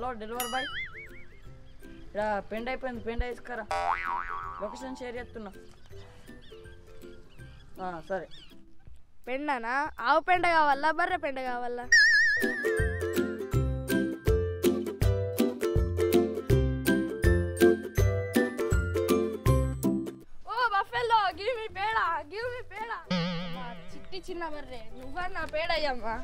Hello delivery boy, ఇక్కడ pend అయిపోయింది, pend తీసుకురా, లొకేషన్ షేర్ చేస్తున్నా. సరే. పెండనా? ఆవు పెండ కావాలా బర్రె పెండ కావాలా? ఓ బఫెల్లో గివ్ మీ పేడ, గివ్ మీ పేడ. చిట్టి చిన్న బర్రె నువ్వా నా పేడ అయ్యమ్మా.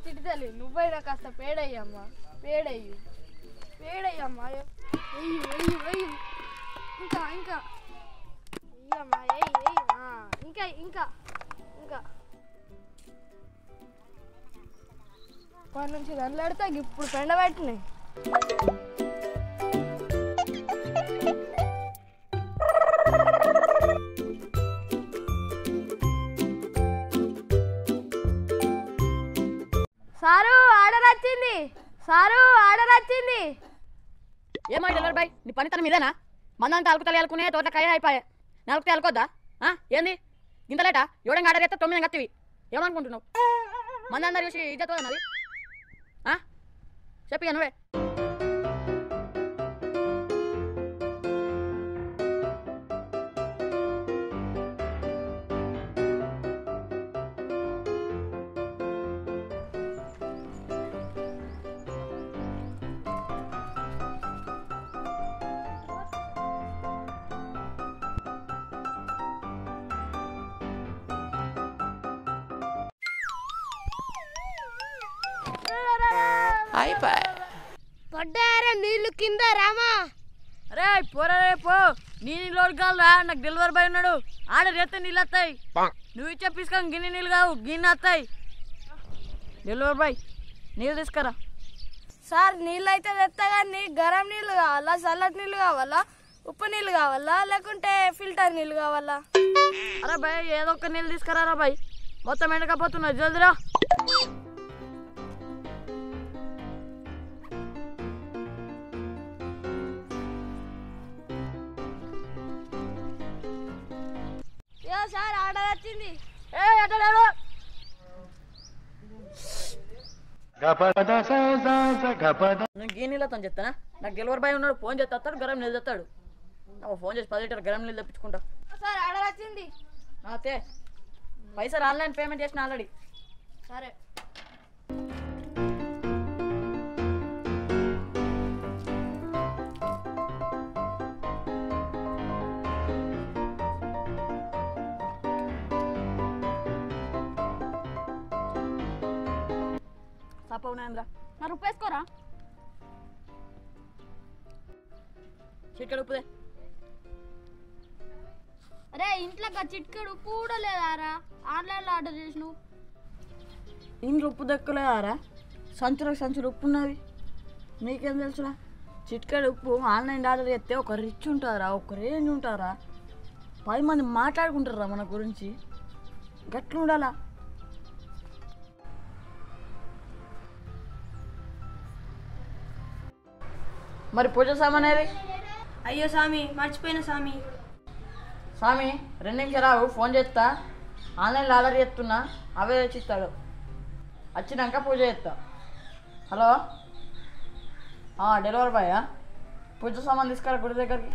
తిడితేలి నువ్వైనా కాస్త పేడయ్యమ్మా, పేడయ్యు పేడయ్యమ్మా. వెయ్యి వెయ్యి వెయ్యి, ఇంకా ఇంకా అయ్యమ్మా, ఇంకా ఇంకా ఇంకా వాటి నుంచి దండలాడితే ఇప్పుడు పెండ పెట్టినాయి. సారు ఆర్డర్ వచ్చింది, సారు ఆర్డర్ వచ్చింది. ఏమో డెలివరీ బాయ్, నీ పనితనం ఇదేనా? మందంతా అలుకుతలు అలుకునే తోట కాయ అయిపోయా, నలుకుతే అలుకోద్దా? ఏంది ఇంతలేట? ఎవడంగా ఆర్డర్ చేస్తే 9 కత్తివి, ఏమనుకుంటున్నావు? మందందరూ చూసి ఇజ్జత్ పోదన్నది. చెప్పిగా నువ్వే. పడ్డారా నీళ్ళు కింద రామా? అరే పోరా రే పో, నీ నీళ్ళు కాదురా, నాకు డెలివరీ బాయ్ ఉన్నాడు, ఆర్డర్ చేస్తే నీళ్ళు వస్తాయి. నువ్వు ఇచ్చే తీసుకొని గిన్నె నీళ్ళు కావు, గిన్నె వస్తాయి. డెలివరీ బాయ్ నీళ్ళు తీసుకురా. సార్ నీళ్ళు అయితే తెస్తా కానీ గరం నీళ్ళు కావాలా, చల్లటి నీళ్ళు కావాలా, ఉప్పు నీళ్ళు కావాలా, లేకుంటే ఫిల్టర్ నీళ్ళు కావాలా? అరే బాయ్ ఏదో ఒక నీళ్ళు తీసుకురారా బాయ్, మొత్తం ఎండకపోతున్నా, జల్దిరా. సార్ ఆర్డర్ వచ్చింది. నేను గీ నీళ్ళతో చెప్తానా? నాకు డెలివరీ బాయ్ ఉన్నాడు, ఫోన్ చేస్తాడు, గరం నీళ్ళు తెస్తాడు. ఫోన్ చేసి 10 లీటర్ గరం నీళ్ళు తెప్పించుకుంటా. సార్ ఆర్డర్ వచ్చింది. అతే పైసలు ఆన్లైన్ పేమెంట్ చేసిన ఆల్రెడీ. సరే. ఉన్నాయంద్రా, నా రూపాయసుకోరా. చిట్కడు ఉప్పుదే. అరే ఇంట్లో చిట్కడు ఉప్పు కూడా లేదారా? ఆన్లైన్లో ఆర్డర్ చేసినావు. ఇంట్లో ఉప్పు దక్కలేదారా? సంచులు ఉప్పు ఉన్నది, నీకేం తెలుసురా? చిట్కడు ఉప్పు ఆన్లైన్ ఆర్డర్ చేస్తే ఒక రిచ్ ఉంటుందిరా, ఒక రేంజ్ ఉంటారా, 10 మంది మాట్లాడుకుంటారా మన గురించి, గట్లు ఉండాలా. మరి పూజ సామాన్ ఏది? అయ్యో స్వామి మర్చిపోయిన స్వామి. స్వామి 2 నిమిషాలు రావు, ఫోన్ చేస్తా, ఆన్లైన్లో ఆర్డర్ చేస్తున్నా, అవే తెచ్చిస్తాడు, వచ్చినాక పూజ చేస్తా. హలో డెలివరీ బాయ్, పూజ సామాన్ తీసుకురా గుడి దగ్గరికి.